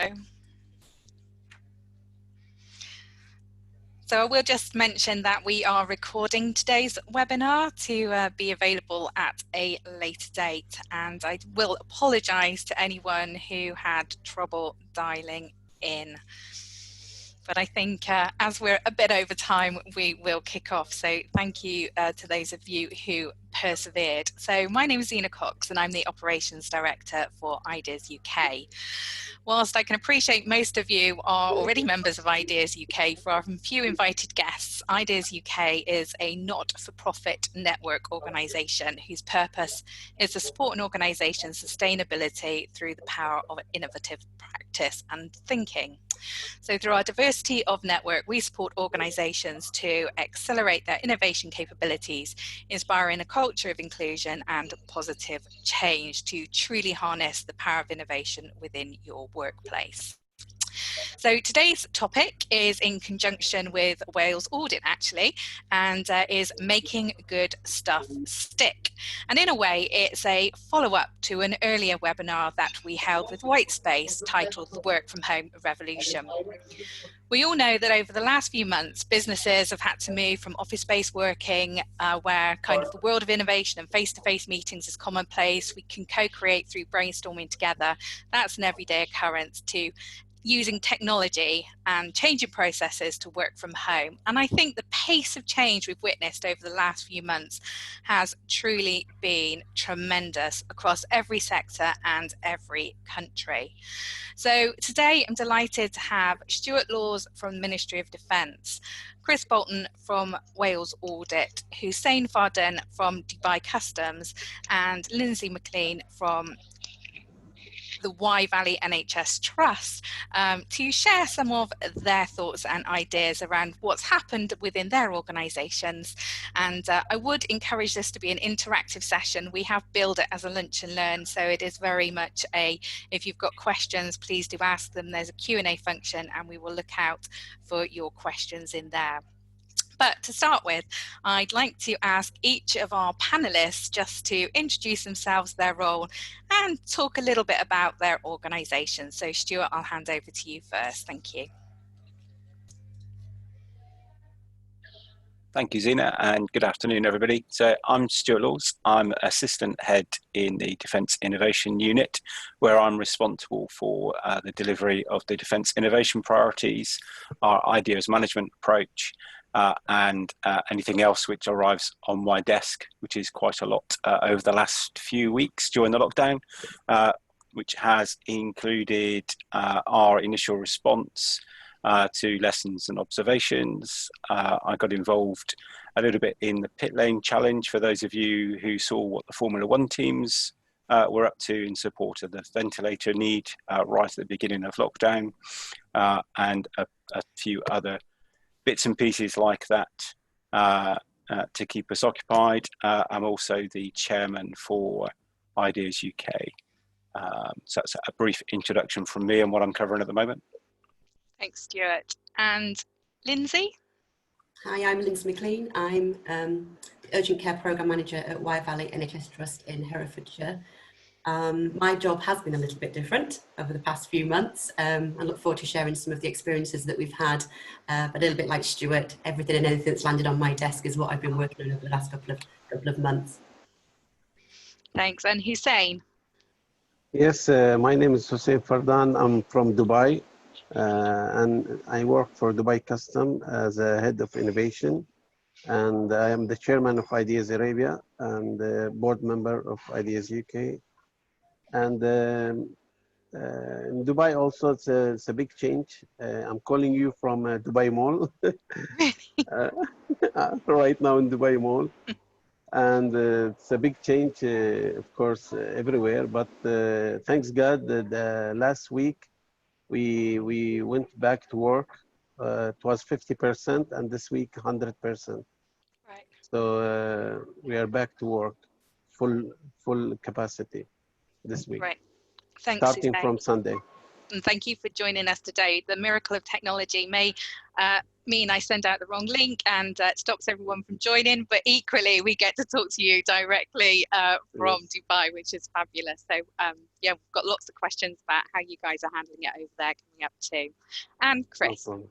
So I will just mention that we are recording today's webinar to be available at a later date, and I will apologise to anyone who had trouble dialing in. But I think as we're a bit over time, we will kick off. So thank you to those of you who persevered. So my name is Zena Cox and I'm the Operations Director for IDEAS UK. Whilst I can appreciate most of you are already members of IDEAS UK, for our few invited guests, IDEAS UK is a not-for-profit network organisation whose purpose is to support an organisation's sustainability through the power of innovative practice and thinking. So through our diversity of network, we support organisations to accelerate their innovation capabilities, inspiring a culture of inclusion and positive change to truly harness the power of innovation within your workplace. So today's topic is in conjunction with Wales Audit actually, and is making good stuff stick. And in a way it's a follow-up to an earlier webinar that we held with Whitespace titled The Work from Home Revolution. We all know that over the last few months, businesses have had to move from office-based working, where kind of the world of innovation and face-to-face meetings is commonplace. We can co-create through brainstorming together. That's an everyday occurrence, to using technology and changing processes to work from home. And I think the pace of change we've witnessed over the last few months has truly been tremendous across every sector and every country. So today I'm delighted to have Stuart Laws from the Ministry of Defence, Chris Bolton from Wales Audit, Hussein Farden from Dubai Customs, and Lindsay McLean from the Wye Valley NHS Trust to share some of their thoughts and ideas around what's happened within their organisations. And I would encourage this to be an interactive session. We have billed it as a lunch and learn, so it is very much a, if you've got questions, please do ask them. There's a Q&A function and we will look out for your questions in there. But to start with, I'd like to ask each of our panelists just to introduce themselves, their role, and talk a little bit about their organisation. So Stuart, I'll hand over to you first. Thank you. Thank you, Zena, and good afternoon, everybody. So I'm Stuart Laws. I'm Assistant Head in the Defence Innovation Unit, where I'm responsible for the delivery of the Defence Innovation Priorities, our ideas management approach, and anything else which arrives on my desk, which is quite a lot over the last few weeks during the lockdown, which has included our initial response to lessons and observations. I got involved a little bit in the pit lane challenge for those of you who saw what the Formula One teams were up to in support of the ventilator need right at the beginning of lockdown, and a few other bits and pieces like that to keep us occupied. I'm also the chairman for IDEAS UK. So that's a brief introduction from me and what I'm covering at the moment. Thanks, Stuart. And Lindsay? Hi, I'm Lindsay McLean. I'm the Urgent Care Programme Manager at Wye Valley NHS Trust in Herefordshire. My job has been a little bit different over the past few months. I look forward to sharing some of the experiences that we've had, but a little bit like Stuart, everything and anything that's landed on my desk is what I've been working on over the last couple of months. Thanks. And Hussein? Yes, my name is Hussein Fardan. I'm from Dubai, and I work for Dubai Customs as a head of innovation, and I am the chairman of IDEAS Arabia and the board member of IDEAS UK. And in Dubai also, it's a big change. I'm calling you from Dubai Mall, right now in Dubai Mall. And it's a big change, of course, everywhere. But thanks God, the last week, we went back to work. It was 50%, and this week, 100%. Right. So we are back to work, full capacity this week. Right. Thanks, starting Hussein. from Sunday. And thank you for joining us today. The miracle of technology may mean I send out the wrong link and it stops everyone from joining, but equally we get to talk to you directly from Yes. Dubai, which is fabulous. So yeah, we've got lots of questions about how you guys are handling it over there coming up too. And No Chris. problem.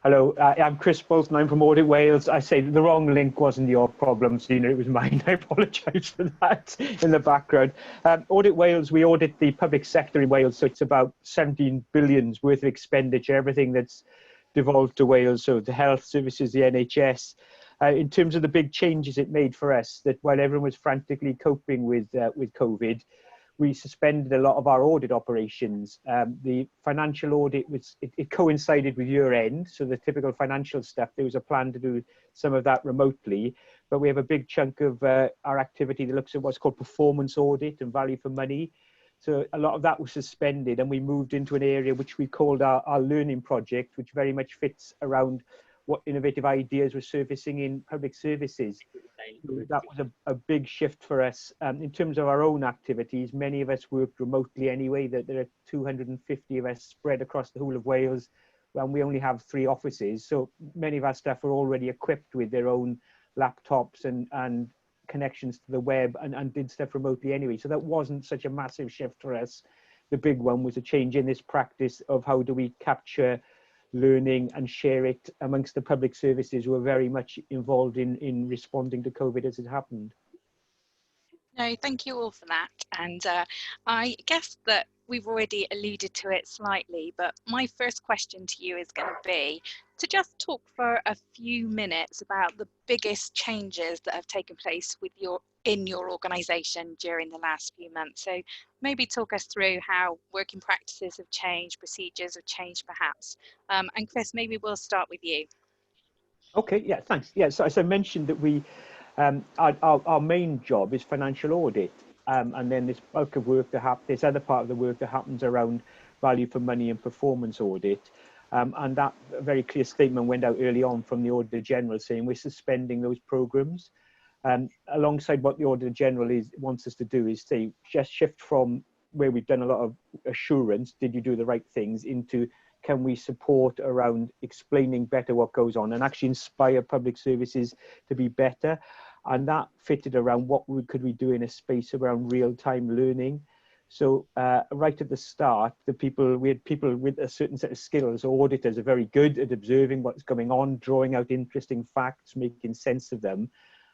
Hello, I'm Chris Bolton. I'm from Audit Wales. I say the wrong link wasn't your problem, Sina. It was mine. I apologise for that in the background. Audit Wales, we audit the public sector in Wales, so it's about 17 billions worth of expenditure, everything that's devolved to Wales, so the health services, the NHS. In terms of the big changes it made for us, that while everyone was frantically coping with COVID, we suspended a lot of our audit operations. The financial audit it coincided with year end, so the typical financial stuff, there was a plan to do some of that remotely, but we have a big chunk of our activity that looks at what's called performance audit and value for money. So a lot of that was suspended, and we moved into an area which we called our learning project, which very much fits around what innovative ideas we're surfacing in public services. That was a big shift for us. In terms of our own activities, many of us worked remotely anyway. There are 250 of us spread across the whole of Wales, and we only have 3 offices. So many of our staff are already equipped with their own laptops and connections to the web and did stuff remotely anyway. So that wasn't such a massive shift for us. The big one was a change in this practice of how do we capture learning and share it amongst the public services who are very much involved in responding to COVID as it happened. No, thank you all for that. And I guess that we've already alluded to it slightly, but my first question to you is going to be to just talk for a few minutes about the biggest changes that have taken place with in your organisation during the last few months. So maybe talk us through how working practices have changed, procedures have changed perhaps. And Chris, maybe we'll start with you. Okay, yeah, thanks. Yeah, so as I mentioned that our main job is financial audit, and then this bulk of work this other part of the work that happens around value for money and performance audit, and that very clear statement went out early on from the Auditor General saying we're suspending those programs. Alongside what the Auditor General wants us to do is say just shift from where we've done a lot of assurance, did you do the right things, into can we support around explaining better what goes on and actually inspire public services to be better. And that fitted around what could we do in a space around real-time learning. So right at the start, we had people with a certain set of skills. So auditors are very good at observing what's going on, drawing out interesting facts, making sense of them.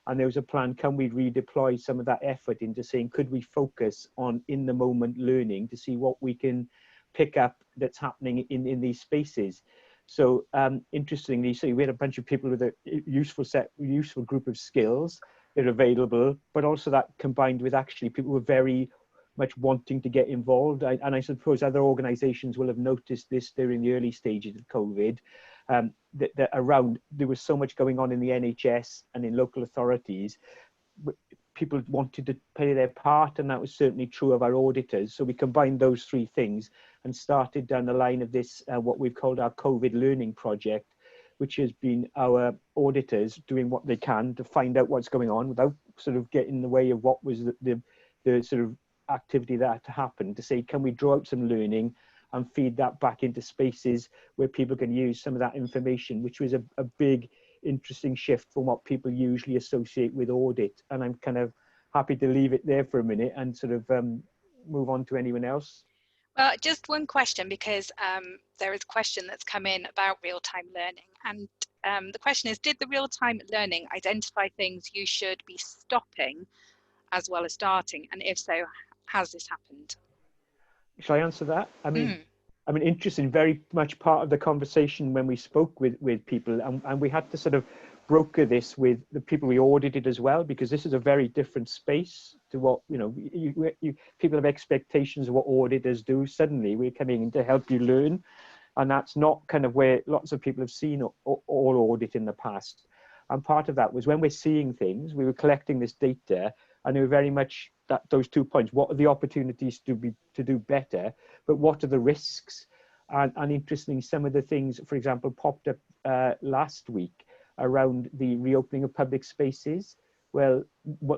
And there was a plan, can we redeploy some of that effort into saying, could we focus on in-the-moment learning to see what we can pick up that's happening in these spaces. So interestingly, so we had a bunch of people with a useful group of skills that are available, but also that combined with actually people who were very much wanting to get involved. And I suppose other organizations will have noticed this during the early stages of COVID, that around there was so much going on in the NHS and in local authorities. People wanted to play their part, and that was certainly true of our auditors. So we combined those 3 things and started down the line of this, what we've called our COVID learning project, which has been our auditors doing what they can to find out what's going on without sort of getting in the way of what was the sort of activity that happened, to say, can we draw out some learning and feed that back into spaces where people can use some of that information, which was a big interesting shift from what people usually associate with audit. And I'm kind of happy to leave it there for a minute and sort of move on to anyone else. Well, just one question, because there is a question that's come in about real-time learning. And the question is, did the real-time learning identify things you should be stopping as well as starting? And if so, has this happened? Shall I answer that? I mean, interesting, very much part of the conversation when we spoke with people, and we had to sort of broker this with the people we audited as well, because this is a very different space to what, people have expectations of what auditors do. Suddenly we're coming in to help you learn, and that's not kind of where lots of people have seen all audit in the past. And part of that was when we're seeing things, we were collecting this data, and they were very much those 2 points. What are the opportunities to do better, but what are the risks? And interestingly, some of the things, for example, popped up last week around the reopening of public spaces. Well,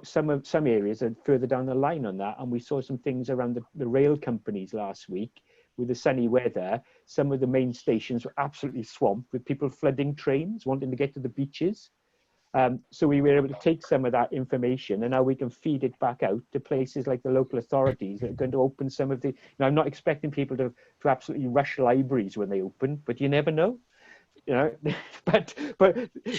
some areas are further down the line on that, and we saw some things around the rail companies last week, with the sunny weather, some of the main stations were absolutely swamped with people flooding trains, wanting to get to the beaches. So we were able to take some of that information and now we can feed it back out to places like the local authorities that are going to open some of the, now I'm not expecting people to absolutely rush libraries when they open, but you never know. You know, but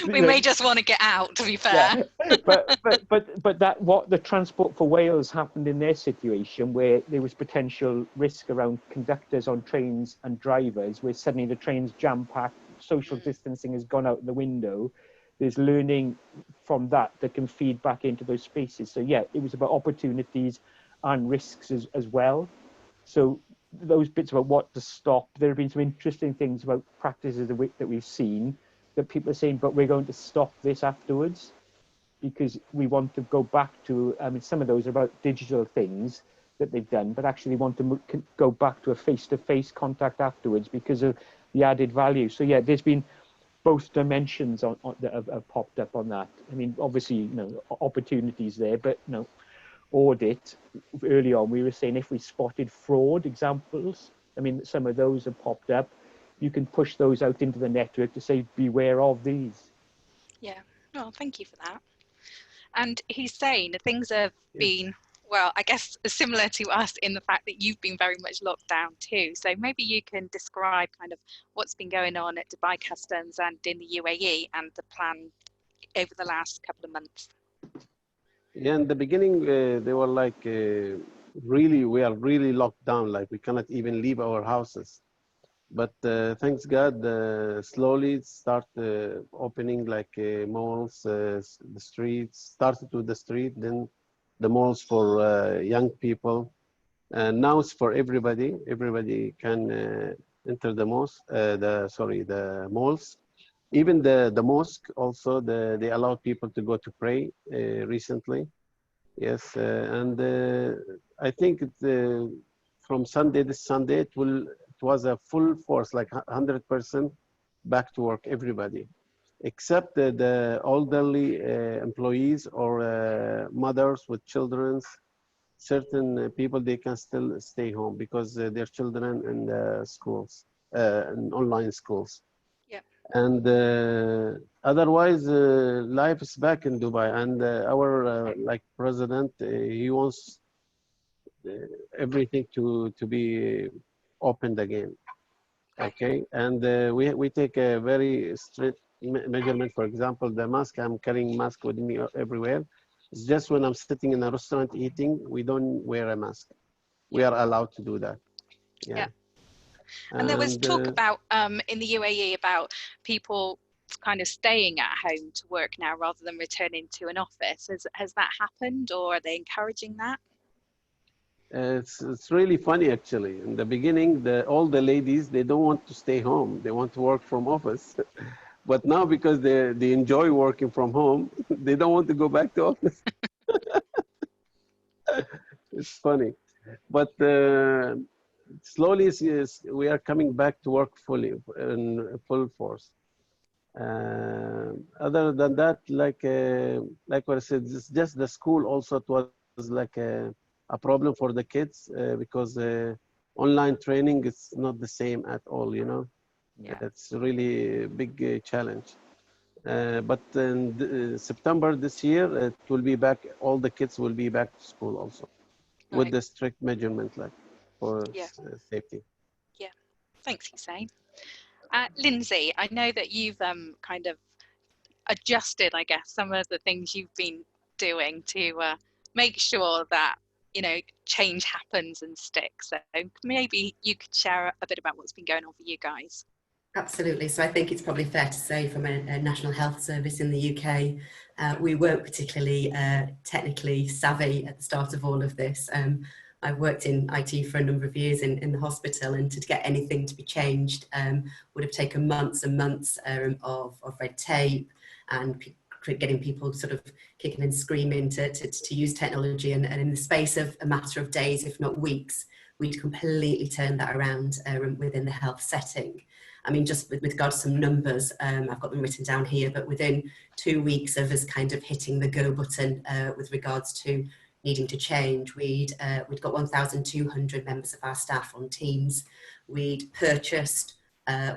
we may just want to get out, to be fair. Yeah, but that what the Transport for Wales happened in their situation, where there was potential risk around conductors on trains and drivers, where suddenly the train's jam-packed, social distancing has gone out the window. There's learning from that can feed back into those spaces. So yeah, it was about opportunities and risks as well. So those bits about what to stop, there have been some interesting things about practices that we've seen that people are saying, but we're going to stop this afterwards because we want to go back to, I mean, some of those are about digital things that they've done, but actually want to go back to a face-to-face contact afterwards because of the added value. So yeah, there's been both dimensions that have popped up on that. I mean, obviously, you know, opportunities there, but you know, audit early on, we were saying if we spotted fraud examples, I mean, some of those have popped up. You can push those out into the network to say, beware of these. Yeah, well, thank you for that. And he's saying that things have been, well, I guess similar to us in the fact that you've been very much locked down too. So maybe you can describe kind of what's been going on at Dubai Customs and in the UAE and the plan over the last couple of months. Yeah, in the beginning, they were like, we are really locked down, like we cannot even leave our houses. But thanks God, slowly it started opening like malls, the streets, started with the street, then the malls for young people. And now it's for everybody. Everybody can enter the malls, the malls. Even the mosque also, they allowed people to go to pray recently. Yes, and I think from this Sunday, it was a full force, like 100% back to work, everybody, except the elderly employees or mothers with children. Certain people, they can still stay home because their children in schools, in online schools. And otherwise, life is back in Dubai, and our like president, he wants everything to be opened again. Okay, and we take a very strict measurement. For example, the mask, I'm carrying mask with me everywhere. It's just when I'm sitting in a restaurant eating, we don't wear a mask. We are allowed to do that. Yeah. And there was talk about in the UAE about people kind of staying at home to work now rather than returning to an office. Has that happened, or are they encouraging that? It's really funny actually. In the beginning, all the ladies, they don't want to stay home. They want to work from office. But now because they enjoy working from home, they don't want to go back to office. It's funny. But slowly we are coming back to work fully, in full force. Other than that, like what I said, it's just the school also, it was like a problem for the kids because online training is not the same at all, you know. Yeah. It's really a big challenge. But in September this year, it will be back, all the kids will be back to school also, with the strict measurement like for safety. Yeah, thanks, Hussein. Lindsay, I know that you've kind of adjusted, I guess, some of the things you've been doing to make sure that, you know, change happens and sticks. So maybe you could share a bit about what's been going on for you guys. Absolutely. So I think it's probably fair to say from a National Health Service in the UK, we weren't particularly technically savvy at the start of all of this. I've worked in IT for a number of years in the hospital, and to get anything to be changed would have taken months and months of red tape and getting people sort of kicking and screaming to use technology. And in the space of a matter of days, if not weeks, we'd completely turned that around within the health setting. I mean, just with regards to some numbers, I've got them written down here, but within 2 weeks of us kind of hitting the go button with regards to needing to change. We'd got 1,200 members of our staff on Teams. We'd purchased,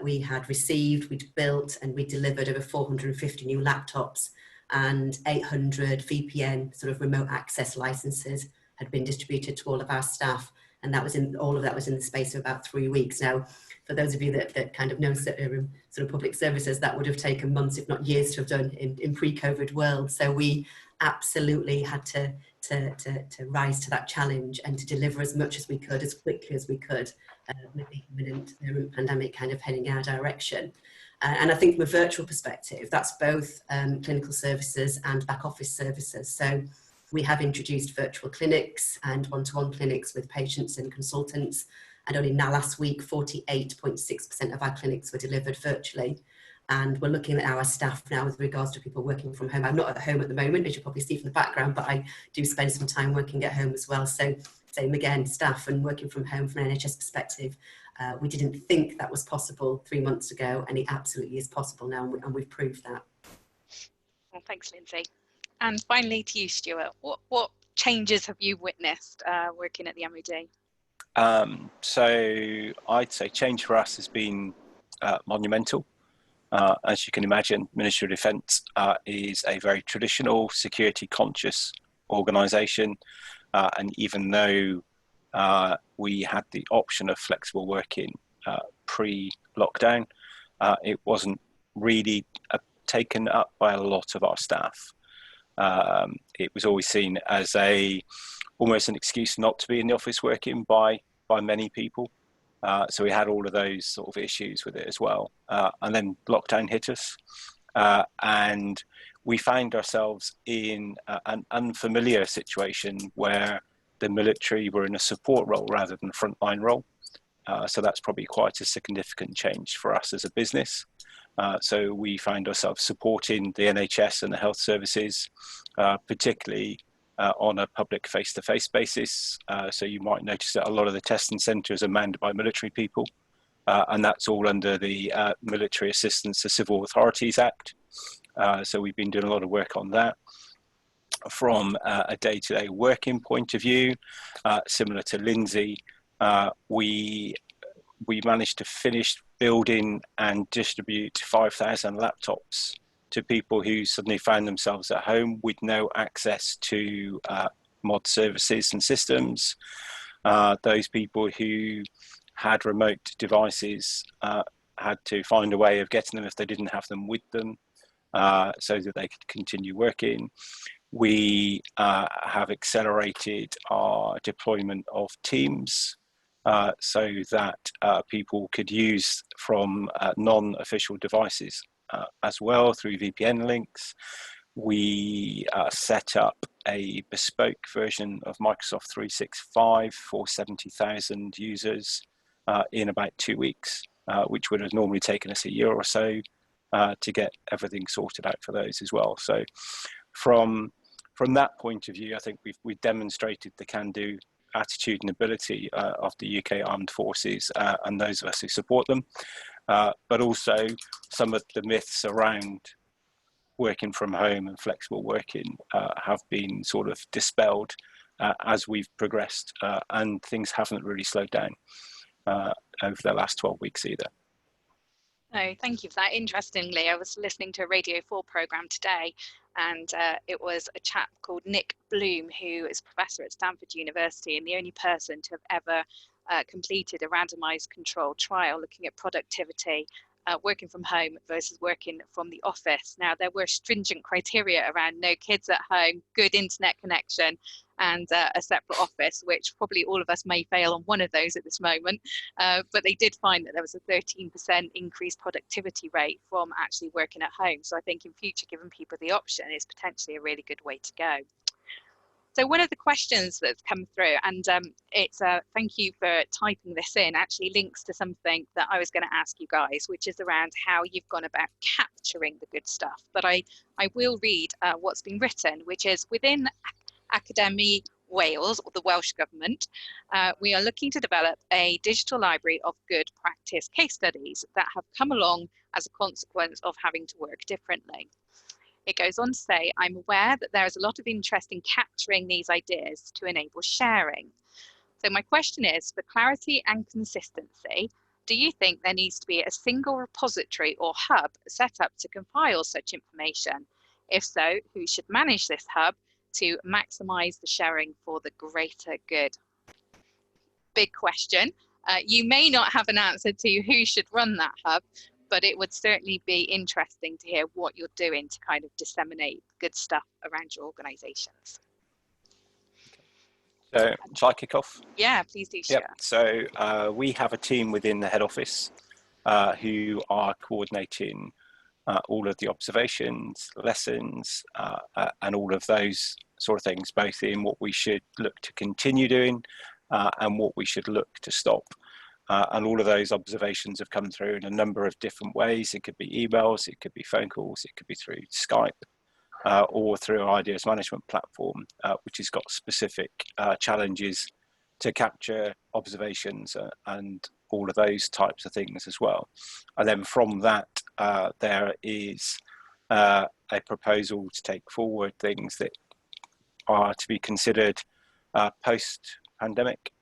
we had received, we'd built, and we delivered over 450 new laptops, and 800 VPN sort of remote access licenses had been distributed to all of our staff. And that was all of that was in the space of about 3 weeks. Now, for those of you that kind of know sort of public services, that would have taken months, if not years, to have done in pre-COVID world. So we absolutely had to rise to that challenge and to deliver as much as we could, as quickly as we could, with the imminent pandemic kind of heading our direction. And I think from a virtual perspective, that's both clinical services and back office services. So we have introduced virtual clinics and one-to-one clinics with patients and consultants. And only now last week, 48.6% of our clinics were delivered virtually. And we're looking at our staff now with regards to people working from home. I'm not at home at the moment, as you probably see from the background, but I do spend some time working at home as well. So same again, staff and working from home from an NHS perspective. We didn't think that was possible 3 months ago, and it absolutely is possible now, and we've proved that. Well, thanks, Lindsay. And finally to you, Stuart, what changes have you witnessed working at the MOD? So I'd say change for us has been monumental. As you can imagine, Ministry of Defence is a very traditional, security conscious organisation. And even though we had the option of flexible working pre-lockdown, it wasn't really taken up by a lot of our staff. It was always seen as almost an excuse not to be in the office working by many people. So we had all of those sort of issues with it as well. And then lockdown hit us, and we found ourselves in an unfamiliar situation where the military were in a support role rather than a frontline role. So that's probably quite a significant change for us as a business. So we find ourselves supporting the NHS and the health services, particularly on a public face-to-face basis. So you might notice that a lot of the testing centres are manned by military people, and that's all under the Military Assistance to Civil Authorities Act. So we've been doing a lot of work on that. From a day-to-day working point of view, similar to Lindsay, we managed to finish building and distribute 5,000 laptops to people who suddenly found themselves at home with no access to mod services and systems. Those people who had remote devices had to find a way of getting them if they didn't have them with them, so that they could continue working. We have accelerated our deployment of Teams, so that people could use from non-official devices as well through VPN links. We set up a bespoke version of Microsoft 365 for 70,000 users in about 2 weeks, which would have normally taken us a year or so to get everything sorted out for those as well. So from that point of view, I think we've demonstrated the can-do attitude and ability of the UK Armed Forces and those of us who support them, but also some of the myths around working from home and flexible working have been sort of dispelled as we've progressed, and things haven't really slowed down over the last 12 weeks either. No, thank you for that. Interestingly, I was listening to a Radio 4 programme today, and it was a chap called Nick Bloom, who is a professor at Stanford University and the only person to have ever completed a randomised controlled trial looking at productivity working from home versus working from the office. Now, there were stringent criteria around no kids at home, good internet connection, and a separate office, which probably all of us may fail on one of those at this moment. But they did find that there was a 13% increased productivity rate from actually working at home. So I think in future, giving people the option is potentially a really good way to go. So one of the questions that's come through, and it's thank you for typing this in, actually links to something that I was going to ask you guys, which is around how you've gone about capturing the good stuff. But I will read what's been written, which is within Academy Wales, or the Welsh Government, we are looking to develop a digital library of good practice case studies that have come along as a consequence of having to work differently. It goes on to say, I'm aware that there is a lot of interest in capturing these ideas to enable sharing. So my question is, for clarity and consistency, do you think there needs to be a single repository or hub set up to compile such information? If so, who should manage this hub to maximise the sharing for the greater good? Big question. You may not have an answer to who should run that hub, but it would certainly be interesting to hear what you're doing to kind of disseminate good stuff around your organisations. So, shall I kick off? Yeah, please do share. Yep. So we have a team within the head office who are coordinating all of the observations, lessons, and all of those sort of things, both in what we should look to continue doing and what we should look to stop. And all of those observations have come through in a number of different ways. It could be emails, it could be phone calls, it could be through Skype, or through our ideas management platform, which has got specific challenges to capture observations and all of those types of things as well. And then from that, there is a proposal to take forward things that are to be considered post-pandemic.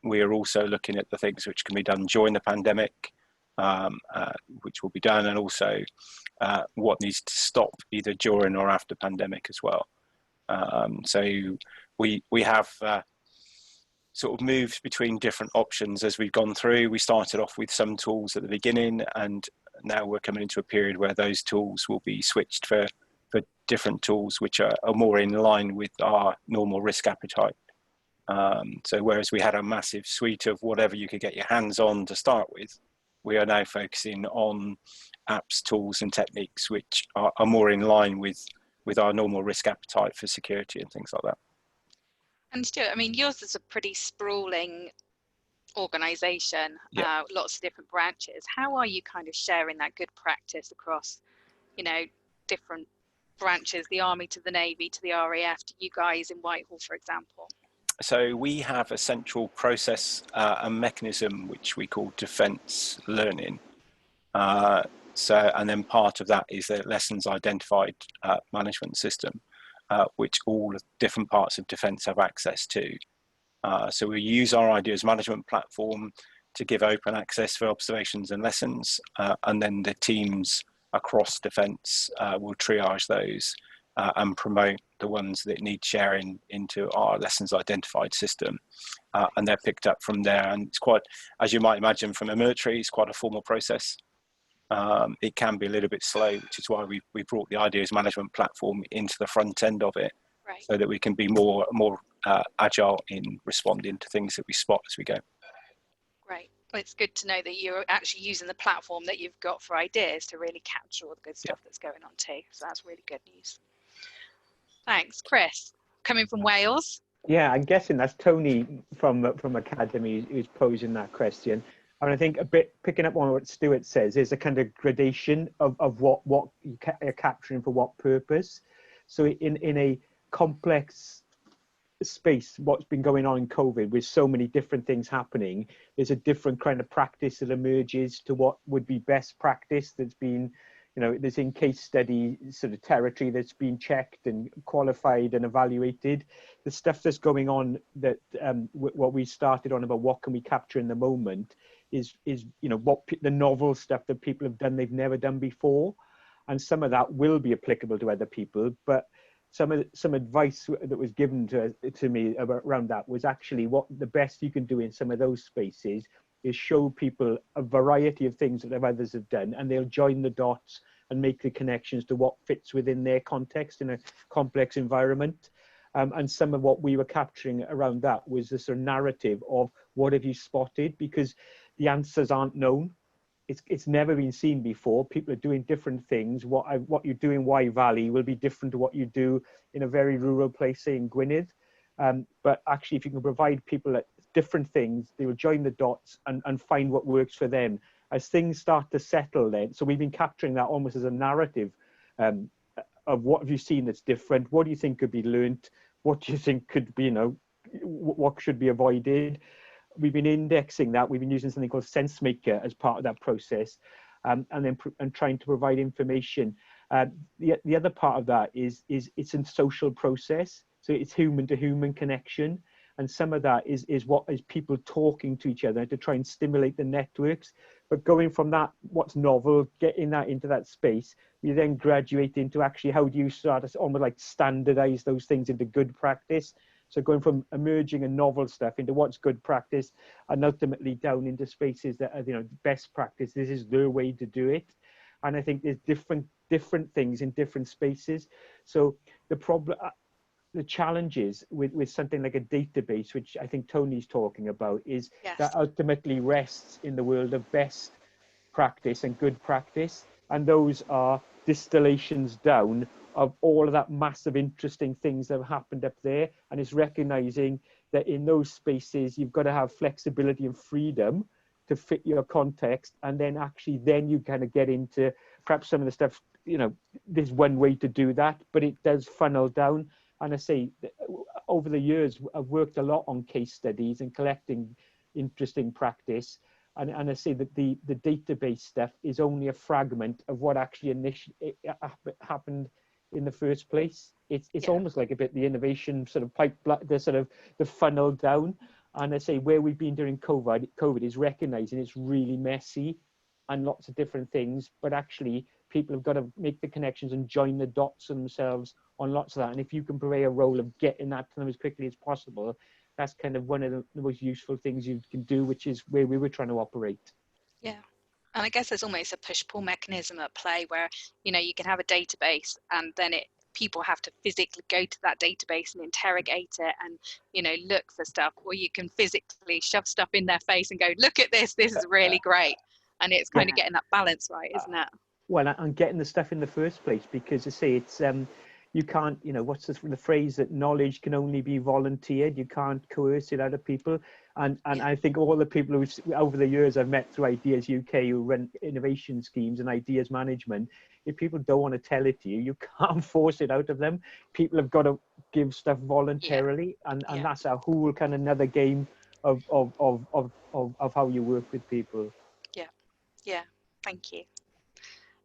We are also looking at the things which can be done during the pandemic, which will be done, and also what needs to stop either during or after pandemic as well. So we have sort of moved between different options as we've gone through. We started off with some tools at the beginning, and now we're coming into a period where those tools will be switched for different tools which are more in line with our normal risk appetite. So whereas we had a massive suite of whatever you could get your hands on to start with, we are now focusing on apps, tools and techniques which are more in line with our normal risk appetite for security and things like that. And Stuart, I mean, yours is a pretty sprawling organisation, Yeah. Lots of different branches. How are you kind of sharing that good practice across, you know, different branches, the Army to the Navy to the RAF to you guys in Whitehall, for example? So we have a central process and mechanism which we call defence learning. And then part of that is the lessons identified management system, which all different parts of defence have access to. So we use our ideas management platform to give open access for observations and lessons, and then the teams across defence will triage those and promote the ones that need sharing into our lessons identified system. And they're picked up from there. And it's quite, as you might imagine from a military, it's quite a formal process. It can be a little bit slow, which is why we brought the ideas management platform into the front end of it, right, so that we can be more agile in responding to things that we spot as we go. Great. Well, it's good to know that you're actually using the platform that you've got for ideas to really capture all the good stuff that's going on too. So that's really good news. Thanks, Chris. Coming from Wales. Yeah, I'm guessing that's Tony from Academy who's posing that question. And I think a bit picking up on what Stuart says, there's a kind of gradation of what you're capturing for what purpose. So in a complex space, what's been going on in COVID with so many different things happening, there's a different kind of practice that emerges to what would be best practice that's been, you know, there's in case study sort of territory that's been checked and qualified and evaluated. The stuff that's going on that what we started on about what can we capture in the moment is you know, what the novel stuff that people have done they've never done before, and some of that will be applicable to other people. But some advice that was given to me around that was actually what the best you can do in some of those spaces is show people a variety of things that others have done, and they'll join the dots and make the connections to what fits within their context in a complex environment. And some of what we were capturing around that was this sort of narrative of what have you spotted, because the answers aren't known. It's never been seen before. People are doing different things. What you do in Wye Valley will be different to what you do in a very rural place, say in Gwynedd. But actually, if you can provide people at different things, they will join the dots and find what works for them. As things start to settle then, so we've been capturing that almost as a narrative of what have you seen that's different? What do you think could be learnt? What do you think could be, you know, what should be avoided? We've been indexing that. We've been using something called SenseMaker as part of that process, and trying to provide information. The other part of that is it's a social process. So it's human to human connection. And some of that is what is people talking to each other to try and stimulate the networks. But going from that, what's novel, getting that into that space, we then graduate into actually how do you start to almost like standardize those things into good practice. So going from emerging and novel stuff into what's good practice, and ultimately down into spaces that are, you know, best practice. This is the way to do it. And I think there's different things in different spaces. So the challenges with something like a database, which I think Tony's talking about, is Yes. that ultimately rests in the world of best practice and good practice. And those are distillations down of all of that massive interesting things that have happened up there. And it's recognizing that in those spaces, you've got to have flexibility and freedom to fit your context. And then you kind of get into perhaps some of the stuff, you know, there's one way to do that, but it does funnel down. And I say, over the years, I've worked a lot on case studies and collecting interesting practice. And I say that the database stuff is only a fragment of what actually initially happened in the first place. It's almost like a bit the innovation sort of the funnel down. And I say where we've been during COVID is recognizing it's really messy and lots of different things, but actually people have got to make the connections and join the dots themselves on lots of that. And if you can play a role of getting that to them as quickly as possible, that's kind of one of the most useful things you can do, which is where we were trying to operate. Yeah. And I guess there's almost a push-pull mechanism at play where, you know, you can have a database and then people have to physically go to that database and interrogate it and, you know, look for stuff, or you can physically shove stuff in their face and go, look at this is really great. And it's kind of getting that balance right, isn't it? Well, and getting the stuff in the first place, because I say it's you can't, you know, what's the phrase that knowledge can only be volunteered. You can't coerce it out of people. And I think all the people who over the years I've met through Ideas UK who run innovation schemes and ideas management, if people don't want to tell it to you, you can't force it out of them. People have got to give stuff voluntarily, and that's a whole kind of another game of how you work with people. Yeah, thank you.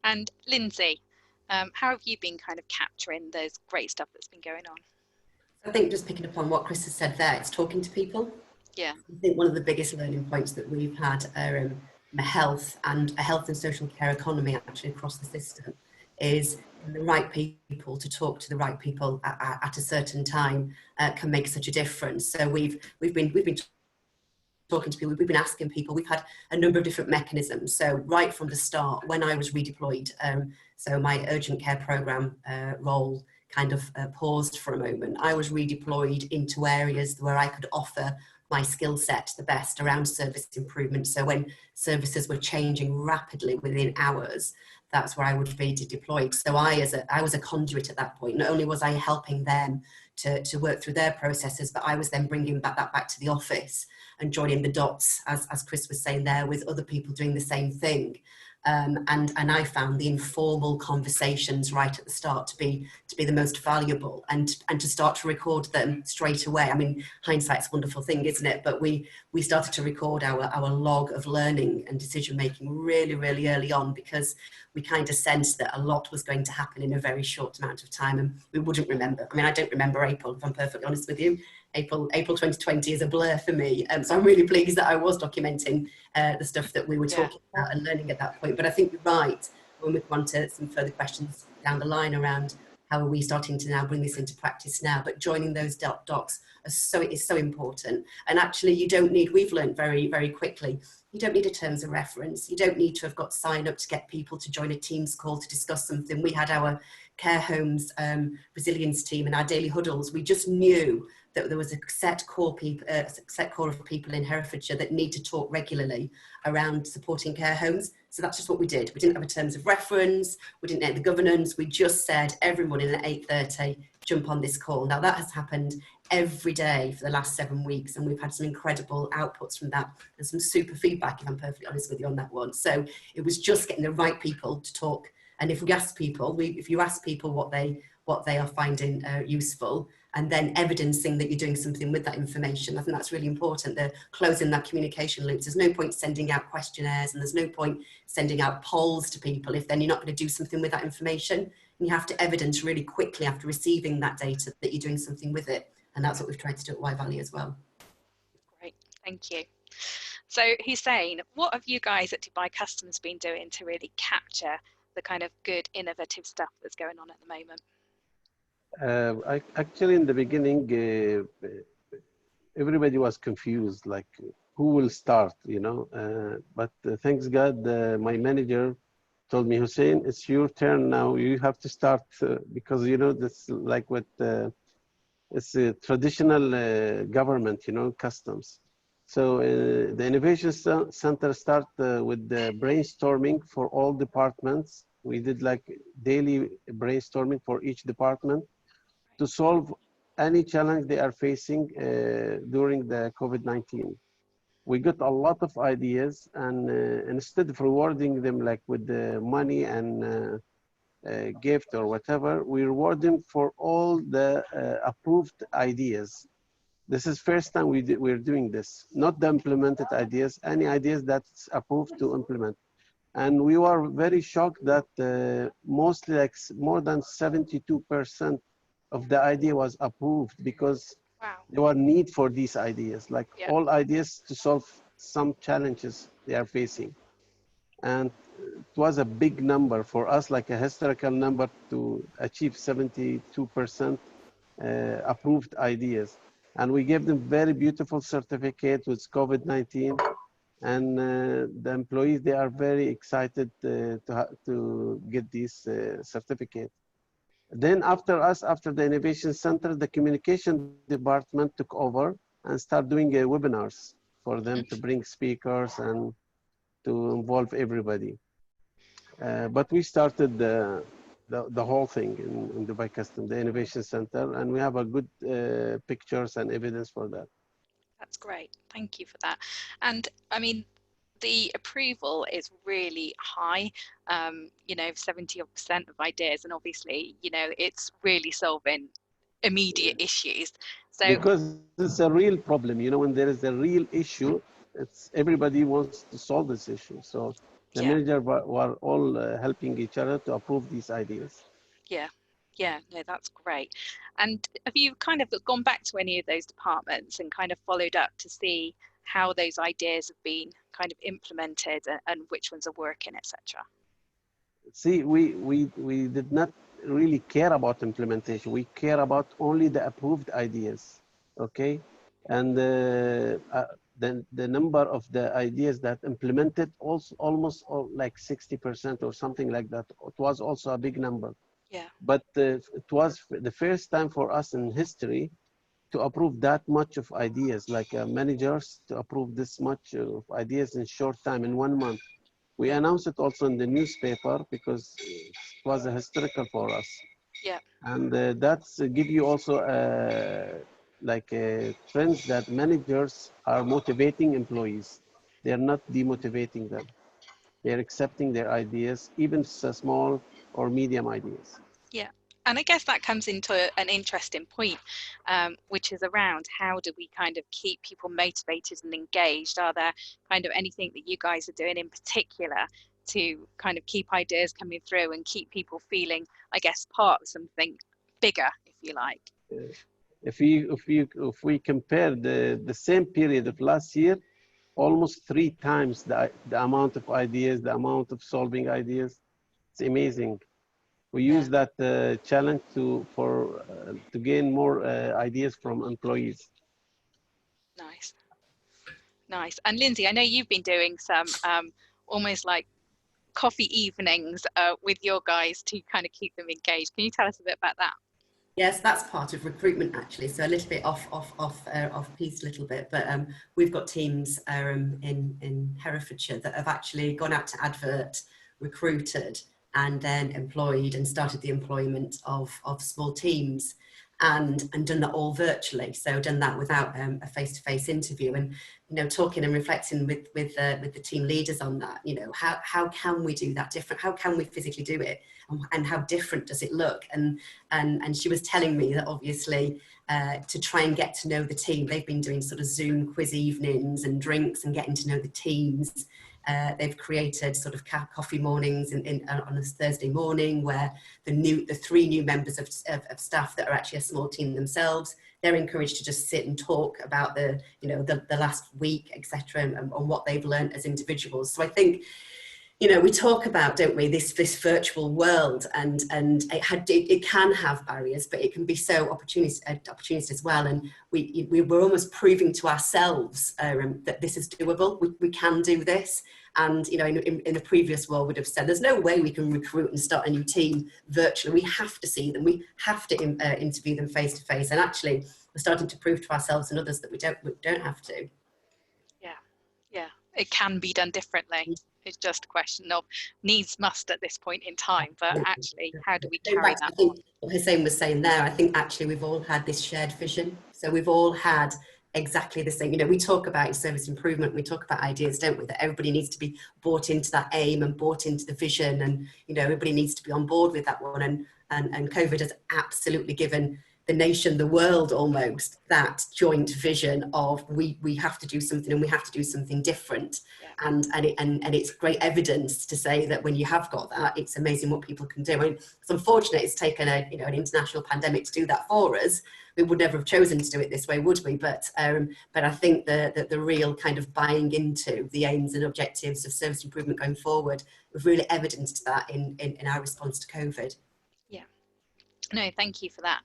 And Lindsay, how have you been kind of capturing those great stuff that's been going on? I think just picking up on what Chris has said there, it's talking to people. Yeah. I think one of the biggest learning points that we've had are a health and social care economy actually across the system is the right people to talk to the right people at a certain time can make such a difference. So we've been talking to people, we've been asking people, we've had a number of different mechanisms. So right from the start, when I was redeployed, so my urgent care programme role kind of paused for a moment. I was redeployed into areas where I could offer my skill set the best around service improvement. So when services were changing rapidly within hours, that's where I would be deployed. So I was a conduit at that point. Not only was I helping them to work through their processes, but I was then bringing that back to the office and joining the dots, as Chris was saying there, with other people doing the same thing. And I found the informal conversations right at the start to be the most valuable, and to start to record them straight away. I mean, hindsight's a wonderful thing, isn't it? But we started to record our log of learning and decision making really, really early on, because we kind of sensed that a lot was going to happen in a very short amount of time, and we wouldn't remember. I mean, I don't remember April, if I'm perfectly honest with you. April 2020 is a blur for me. So I'm really pleased that I was documenting the stuff that we were talking about and learning at that point. But I think you're right, when we come on to some further questions down the line around how are we starting to now bring this into practice now, but joining those docs is so important. And actually you don't need, we've learned very, very quickly, you don't need a terms of reference. You don't need to have got sign up to get people to join a Teams call to discuss something. We had our care homes resilience team and our daily huddles. We just knew that there was a set core of people in Herefordshire that need to talk regularly around supporting care homes. So that's just what we did. We didn't have a terms of reference. We didn't have the governance. We just said every morning at 8:30, jump on this call. Now that has happened every day for the last 7 weeks, and we've had some incredible outputs from that and some super feedback, if I'm perfectly honest with you on that one. So it was just getting the right people to talk. And if you ask people what what they are finding useful, and then evidencing that you're doing something with that information. I think that's really important. They're closing that communication loops. There's no point sending out questionnaires, and there's no point sending out polls to people if then you're not going to do something with that information. And you have to evidence really quickly after receiving that data that you're doing something with it. And that's what we've tried to do at Y-Valley as well. Great, thank you. So Hussein, what have you guys at Dubai Customs been doing to really capture the kind of good, innovative stuff that's going on at the moment? Actually, in the beginning, everybody was confused, like who will start, you know. But thanks God, my manager told me, Hussein, it's your turn now. You have to start because, you know, this like what it's a traditional government, you know, customs. So the Innovation Center started with the brainstorming for all departments. We did like daily brainstorming for each department to solve any challenge they are facing during the COVID-19. We got a lot of ideas, and instead of rewarding them like with the money and gift or whatever, we reward them for all the approved ideas. This is first time we're doing this, not the implemented ideas, any ideas that's approved to implement. And we were very shocked that mostly like more than 72% of the idea was approved because there were need for these ideas, like all ideas to solve some challenges they are facing. And it was a big number for us, like a historical number to achieve 72% approved ideas. And we gave them very beautiful certificate with COVID-19. And the employees, they are very excited to get this certificate. Then after us, after the Innovation Center, the communication department took over and started doing webinars for them to bring speakers and to involve everybody. But we started the whole thing in Dubai Customs, the Innovation Center, and we have a good pictures and evidence for that. That's great. Thank you for that. And I mean, the approval is really high, you know, 70% of ideas. And obviously, you know, it's really solving immediate issues. So because it's a real problem, you know, when there is a real issue, it's everybody wants to solve this issue. So the manager were all helping each other to approve these ideas. Yeah, no, that's great. And have you kind of gone back to any of those departments and kind of followed up to see how those ideas have been kind of implemented and which ones are working, etc.? See, we did not really care about implementation. We care about only the approved ideas, okay? And the number of the ideas that implemented also almost like 60% or something like that. It was also a big number. Yeah. But it was the first time for us in history to approve that much of ideas, like managers to approve this much of ideas in short time, in 1 month. We announced it also in the newspaper because it was a historical for us. Yeah. And that's give you also like trends that managers are motivating employees. They are not demotivating them. They're accepting their ideas, even small or medium ideas. Yeah. And I guess that comes into an interesting point, which is around how do we kind of keep people motivated and engaged? Are there kind of anything that you guys are doing in particular to kind of keep ideas coming through and keep people feeling, I guess, part of something bigger, if you like? If we compare the same period of last year, almost 3 times the amount of ideas, the amount of solving ideas. It's amazing. We use that challenge to gain more ideas from employees. Nice. And Lindsay, I know you've been doing some almost like coffee evenings with your guys to kind of keep them engaged. Can you tell us a bit about that? Yes, that's part of recruitment actually. So a little bit off piece a little bit, but we've got teams in Herefordshire that have actually gone out to advert, recruited, and then employed and started the employment of small teams. and done that all virtually. So done that without a face-to-face interview, and talking and reflecting with the team leaders on that. How can we do that different? How can we physically do it, and how different does it look? And she was telling me that obviously to try and get to know the team, they've been doing sort of Zoom quiz evenings and drinks and getting to know the teams. They've created sort of coffee mornings on a Thursday morning where the 3 new members of staff that are actually a small team themselves, they're encouraged to just sit and talk about the last week, etc., and what they've learned as individuals. So I think, we talk about, don't we, this virtual world, and it can have barriers, but it can be so opportunist as well. And we're almost proving to ourselves that this is doable. We can do this. And in a previous role, would have said there's no way we can recruit and start a new team virtually. We have to see them. We have to interview them face to face. And actually, we're starting to prove to ourselves and others that we don't have to. Yeah, it can be done differently. It's just a question of needs must at this point in time, but actually, how do we carry that on? What Hussein was saying there, I think actually we've all had this shared vision. So we've all had exactly the same. We talk about service improvement, we talk about ideas, don't we, that everybody needs to be bought into that aim and bought into the vision, and everybody needs to be on board with that one. And COVID has absolutely given the nation, the world almost, that joint vision of we have to do something, and we have to do something different. Yeah. And it's great evidence to say that when you have got that, it's amazing what people can do. I mean, it's unfortunate it's taken an international pandemic to do that for us. We would never have chosen to do it this way, would we? But I think the real kind of buying into the aims and objectives of service improvement going forward, we've really evidenced that in our response to COVID. No, thank you for that.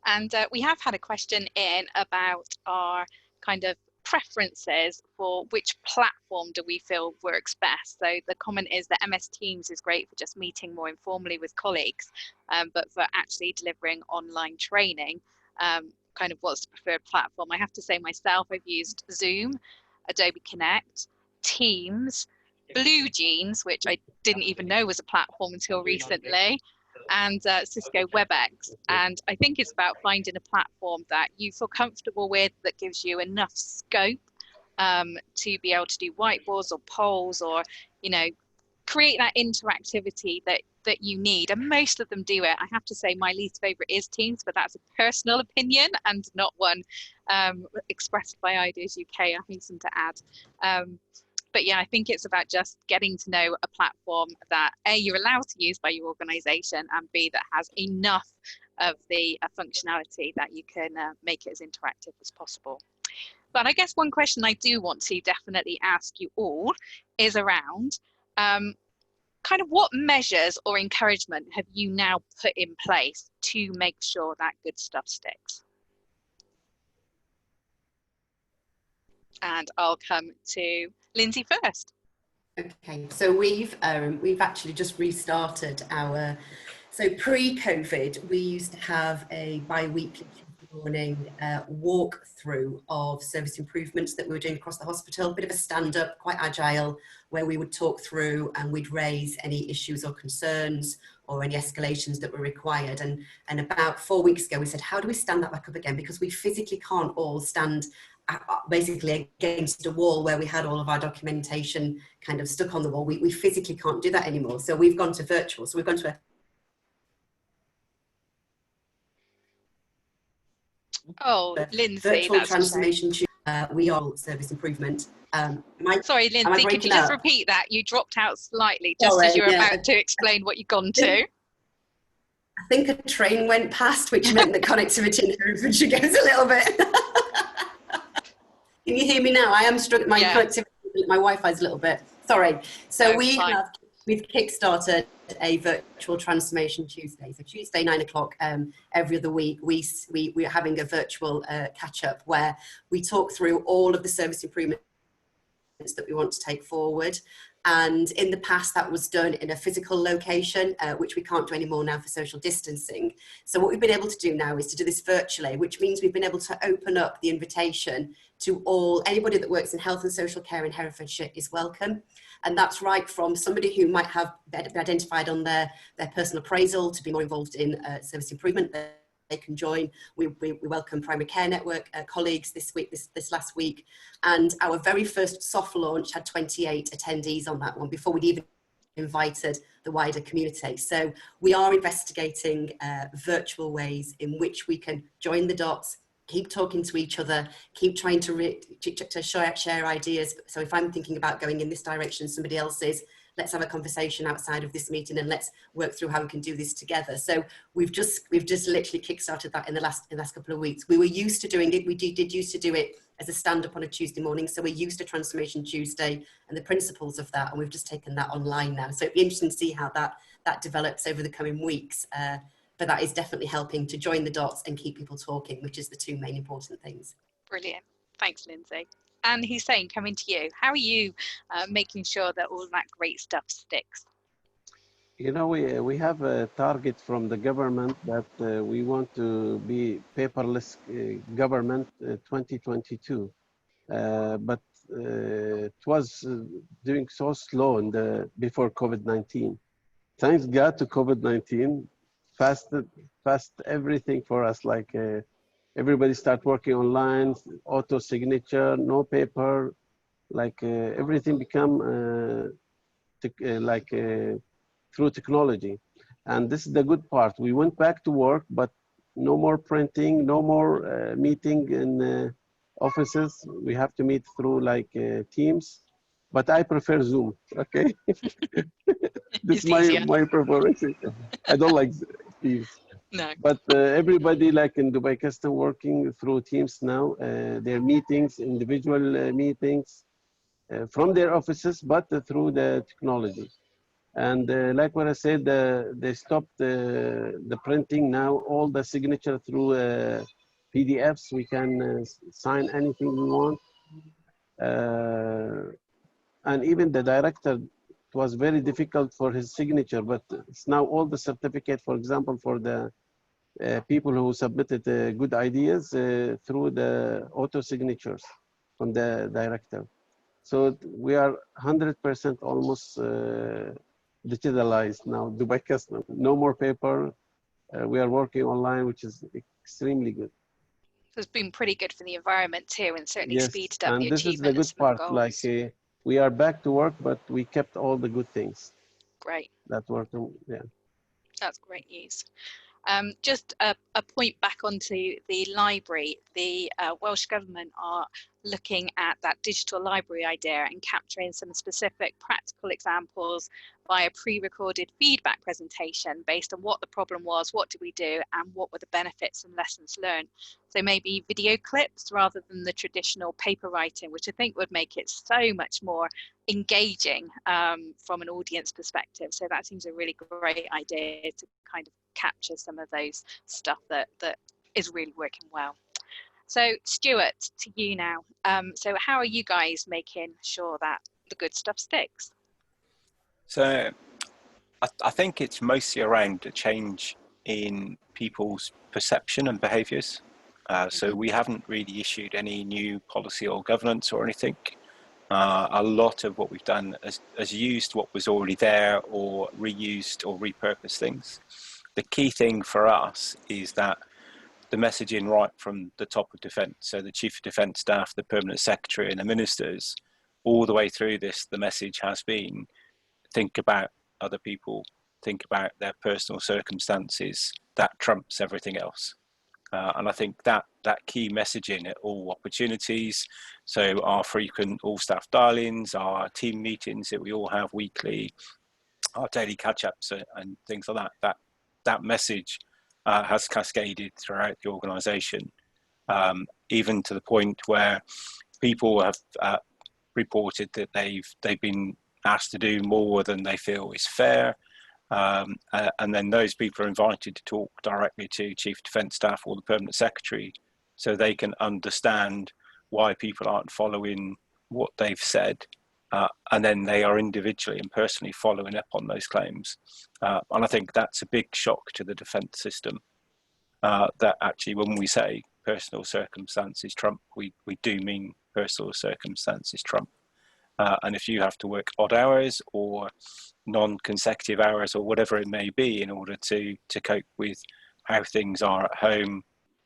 And we have had a question in about our kind of preferences for which platform do we feel works best. So the comment is that MS Teams is great for just meeting more informally with colleagues, but for actually delivering online training, kind of what's the preferred platform? I have to say myself, I've used Zoom, Adobe Connect, Teams, BlueJeans, which I didn't even know was a platform until recently, and Cisco WebEx. And I think it's about finding a platform that you feel comfortable with, that gives you enough scope to be able to do whiteboards or polls, or create that interactivity that you need. And most of them do it. I have to say my least favorite is Teams, but that's a personal opinion and not one expressed by Ideas UK, I hasten to add. But yeah, I think it's about just getting to know a platform that A, you're allowed to use by your organisation, and B, that has enough of the functionality that you can make it as interactive as possible. But I guess one question I do want to definitely ask you all is around kind of what measures or encouragement have you now put in place to make sure that good stuff sticks? And I'll come to Lindsay first. Okay, so we've actually just restarted our. So pre-COVID, we used to have a bi-weekly morning walkthrough of service improvements that we were doing across the hospital. A bit of a stand-up, quite agile, where we would talk through and we'd raise any issues or concerns or any escalations that were required. And about 4 weeks ago, we said, how do we stand that back up again? Because we physically can't all stand basically against a wall where we had all of our documentation kind of stuck on the wall. We physically can't do that anymore. So we've gone to virtual. So we've gone to a Lindsay, virtual transformation. We are service improvement. Sorry, Lindsay, could you just repeat that? You dropped out slightly just as you were about to explain what you'd gone to. I think a train went past, which meant that connectivity in Herefordshire goes a little bit. Can you hear me now? I am struggling. My connectivity, my Wi-Fi is a little bit. Sorry. So we've kickstarted a virtual transformation Tuesday. So Tuesday 9 o'clock every other week, we're having a virtual catch up where we talk through all of the service improvements that we want to take forward. And in the past, that was done in a physical location, which we can't do anymore now for social distancing. So what we've been able to do now is to do this virtually, which means we've been able to open up the invitation to anybody that works in health and social care in Herefordshire is welcome. And that's right from somebody who might have been identified on their personal appraisal to be more involved in service improvement. they can join. We welcome Primary Care Network colleagues this last week, and our very first soft launch had 28 attendees on that one before we'd even invited the wider community. So we are investigating virtual ways in which we can join the dots, keep talking to each other, keep trying to share ideas. So if I'm thinking about going in this direction, somebody else is, let's have a conversation outside of this meeting and let's work through how we can do this together. So we've just literally kickstarted that in the last couple of weeks. We were used to doing it. We did used to do it as a stand-up on a Tuesday morning. So we're used to Transformation Tuesday and the principles of that. And we've just taken that online now. So it'd be interesting to see how that develops over the coming weeks. But that is definitely helping to join the dots and keep people talking, which is the two main important things. Brilliant. Thanks, Lindsay. And Hussein, coming to you, how are you making sure that all that great stuff sticks? You know, we have a target from the government that we want to be paperless government 2022. But it was doing so slow before COVID-19. Thanks God to COVID-19, fast everything for us, like everybody start working online, auto signature, no paper, like everything become through technology. And this is the good part. We went back to work, but no more printing, no more meeting in offices. We have to meet through Teams, but I prefer Zoom, okay? This is my preparation. I don't like Teams. No. But everybody like in Dubai Custom working through Teams now, their meetings, individual meetings from their offices, but through the technology. And like what I said, they stopped the printing now, all the signature through PDFs. We can sign anything we want. And even the director, it was very difficult for his signature, but it's now all the certificate, for example, for the people who submitted good ideas through the auto signatures from the director. So we are 100% almost digitalized now, Dubai Custom. No more paper. We are working online, which is extremely good. So it's been pretty good for the environment too, and certainly speeded up the and this is the achievement of good some of the part. goals. We are back to work, but we kept all the good things Great. that were, yeah. That's great news. Just a point back onto the library. The Welsh Government are looking at that digital library idea and capturing some specific practical examples via pre-recorded feedback presentation based on what the problem was, what did we do, and what were the benefits and lessons learned. So maybe video clips rather than the traditional paper writing, which I think would make it so much more engaging from an audience perspective. So that seems a really great idea to kind of capture some of those stuff that is really working well. So Stuart, to you now. So how are you guys making sure that the good stuff sticks? So I think it's mostly around a change in people's perception and behaviours. So we haven't really issued any new policy or governance or anything. A lot of what we've done has used what was already there or reused or repurposed things. The key thing for us is that the messaging right from the top of defence, so the Chief of Defence Staff, the Permanent Secretary and the Ministers, all the way through this, the message has been, think about other people, think about their personal circumstances, that trumps everything else. And I think that key messaging at all opportunities, so our frequent all-staff dial-ins, our team meetings that we all have weekly, our daily catch-ups and things like that message has cascaded throughout the organisation, even to the point where people have reported that they've been asked to do more than they feel is fair. And then those people are invited to talk directly to Chief of Defence Staff or the Permanent Secretary so they can understand why people aren't following what they've said. And then they are individually and personally following up on those claims. And I think that's a big shock to the defence system, that actually when we say personal circumstances trump, we do mean personal circumstances trump. And if you have to work odd hours or non-consecutive hours or whatever it may be in order to cope with how things are at home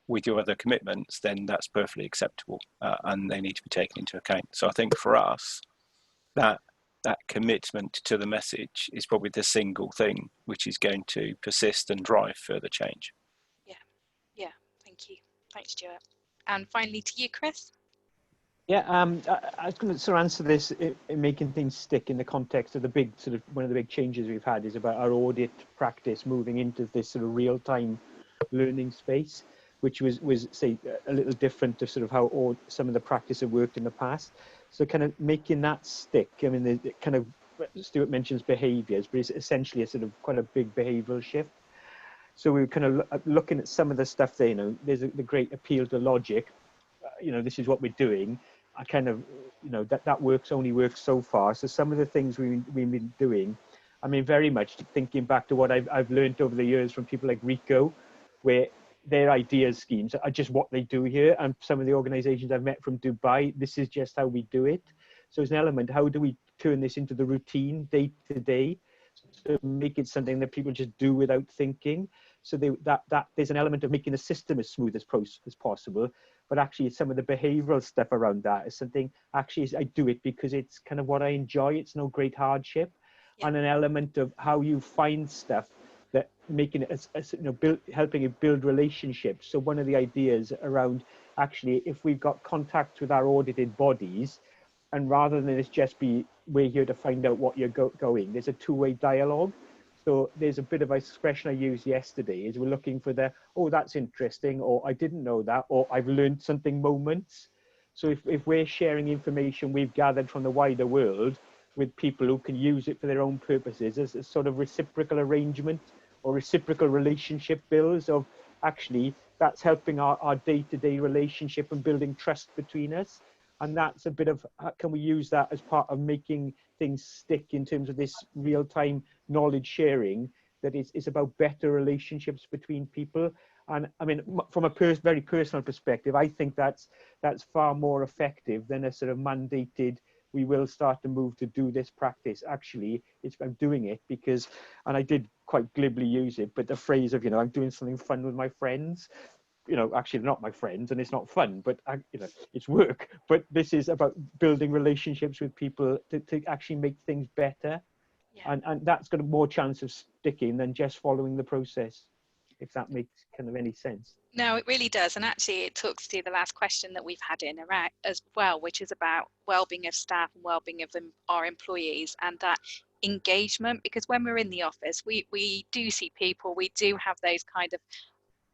with your other commitments, then that's perfectly acceptable, and they need to be taken into account. So I think for us, that commitment to the message is probably the single thing which is going to persist and drive further change. Yeah, thank you. Thanks, Stuart. And finally to you, Chris. Yeah, I was going to sort of answer this in making things stick in the context of the big sort of one of the big changes we've had is about our audit practice moving into this sort of real-time learning space, which was say a little different to sort of how some of the practice have worked in the past. So kind of making that stick. I mean, the kind of Stuart mentions behaviours, but it's essentially a sort of quite a big behavioural shift. So we were kind of looking at some of the stuff there. You know, there's the great appeal to logic. You know, this is what we're doing. I kind of, you know, that only works so far. So some of the things we've been doing, I mean, very much thinking back to what I've learned over the years from people like Rico, where their ideas schemes are just what they do here. And some of the organizations I've met from Dubai, this is just how we do it. So it's an element, how do we turn this into the routine day to day to make it something that people just do without thinking? So that there's an element of making the system as smooth as possible, but actually some of the behavioral stuff around that is something, actually I do it because it's kind of what I enjoy. It's no great hardship. Yeah. And an element of how you find stuff that making it, you know, helping you build relationships. So one of the ideas around actually, if we've got contact with our audited bodies, and rather than it just be, we're here to find out what you're going, there's a two-way dialogue. So there's a bit of expression I used yesterday is we're looking for the, oh, that's interesting, or I didn't know that, or I've learned something moments. So if we're sharing information we've gathered from the wider world with people who can use it for their own purposes, as a sort of reciprocal arrangement or reciprocal relationship builds of actually that's helping our day-to-day relationship and building trust between us. And that's a bit of, can we use that as part of making things stick in terms of this real-time knowledge sharing that is about better relationships between people. And I mean, from a very personal perspective, I think that's far more effective than a sort of mandated, we will start to move to do this practice. Actually, it's about doing it because, and I did quite glibly use it, but the phrase of, you know, I'm doing something fun with my friends, you know, actually they're not my friends and it's not fun, but you know, it's work. But this is about building relationships with people to actually make things better. Yeah. And that's got a more chance of sticking than just following the process, if that makes kind of any sense. No, it really does. And actually it talks to the last question that we've had in Iraq as well, which is about well-being of staff and well-being of our employees and that engagement, because when we're in the office, we do see people, we do have those kind of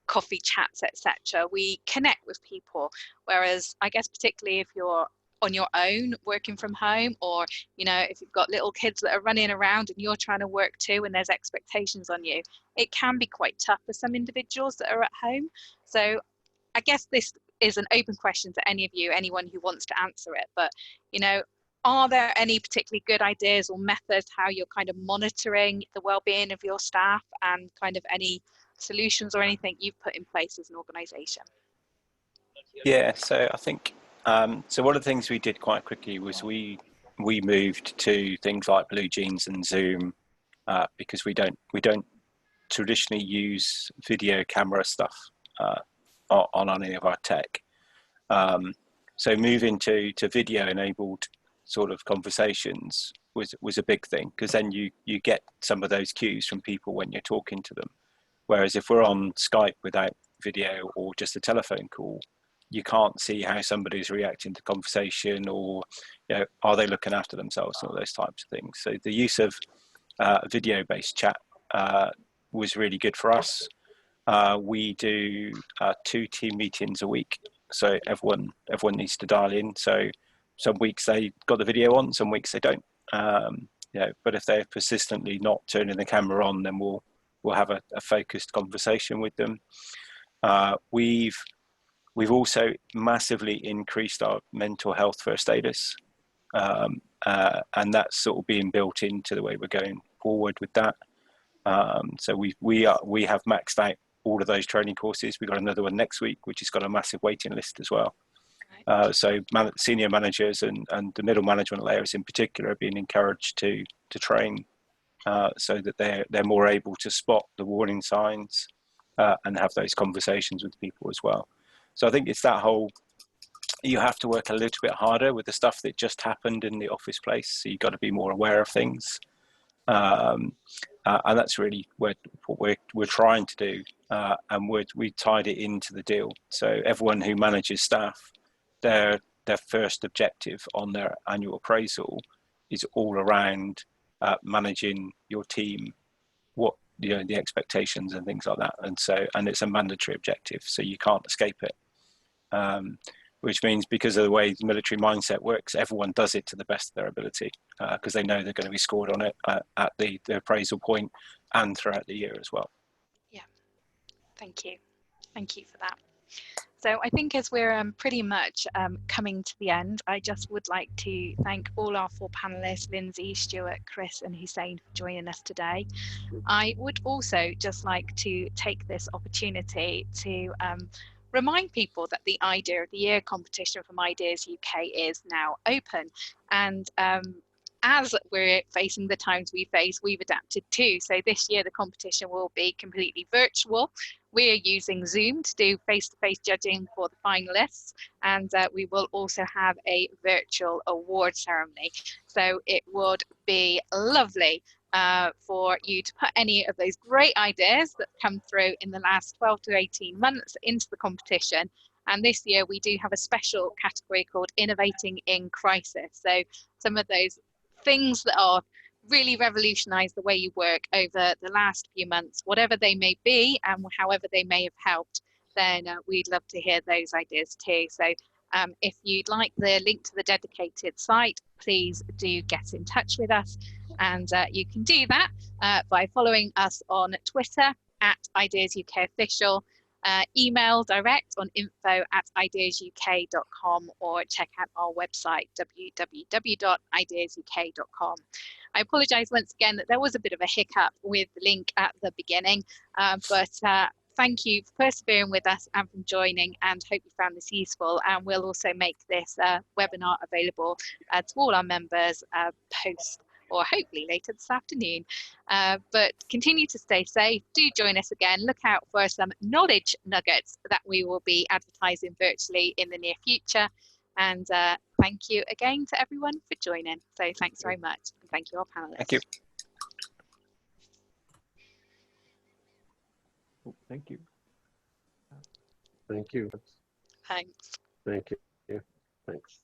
coffee chats, etc. We connect with people, whereas I guess particularly if you're on your own working from home, or you know, if you've got little kids that are running around and you're trying to work too and there's expectations on you, it can be quite tough for some individuals that are at home. So I guess this is an open question to any of you, anyone who wants to answer it, but you know, are there any particularly good ideas or methods how you're kind of monitoring the well-being of your staff, and kind of any solutions or anything you've put in place as an organisation? Yeah, so I think so one of the things we did quite quickly was we moved to things like Blue Jeans and Zoom because we don't traditionally use video camera stuff on any of our tech. So moving to video enabled sort of conversations was a big thing, because then you get some of those cues from people when you're talking to them. Whereas if we're on Skype without video or just a telephone call, you can't see how somebody's reacting to conversation, or you know, are they looking after themselves, and all those types of things. So the use of video-based chat was really good for us. We do 2 team meetings a week, so everyone needs to dial in. So some weeks they got the video on, some weeks they don't. You know, but if they're persistently not turning the camera on, then we'll have a focused conversation with them. We've also massively increased our mental health first aiders, and that's sort of being built into the way we're going forward with that. So we have maxed out all of those training courses. We've got another one next week, which has got a massive waiting list as well. So senior managers and the middle management layers in particular are being encouraged to train so that they're more able to spot the warning signs and have those conversations with people as well. So I think it's that whole, you have to work a little bit harder with the stuff that just happened in the office place. So you've got to be more aware of things. And that's really what we're trying to do. And we tied it into the deal. So everyone who manages staff, their first objective on their annual appraisal is all around managing your team, what, you know, the expectations and things like that. And it's a mandatory objective, so you can't escape it. Which means, because of the way the military mindset works, everyone does it to the best of their ability, because they know they're going to be scored on it at the appraisal point and throughout the year as well. Yeah, thank you for that. So I think as we're pretty much coming to the end, I just would like to thank all our 4 panelists, Lindsay, Stuart, Chris and Hussein, for joining us today. I would also just like to take this opportunity to remind people that the Idea of the Year competition from Ideas UK is now open. And as we're facing the times we face, we've adapted too. So this year the competition will be completely virtual. We're using Zoom to do face-to-face judging for the finalists, and we will also have a virtual award ceremony. So it would be lovely for you to put any of those great ideas that come through in the last 12 to 18 months into the competition. And this year we do have a special category called Innovating in Crisis. So some of those things that are really revolutionized the way you work over the last few months, whatever they may be and however they may have helped, then we'd love to hear those ideas too. So if you'd like the link to the dedicated site, please do get in touch with us. And you can do that by following us on Twitter at Ideas UK Official, email direct on info@ideasuk.com, or check out our website www.ideasuk.com. I apologise once again that there was a bit of a hiccup with the link at the beginning, but thank you for persevering with us and from joining, and hope you found this useful. And we'll also make this webinar available to all our members post, or hopefully later this afternoon. But continue to stay safe. Do join us again. Look out for some knowledge nuggets that we will be advertising virtually in the near future. And thank you again to everyone for joining. So thanks very much. And thank you, our panelists. Thank you. Oh, thank you. Thank you. Thanks. Thank you. Thanks.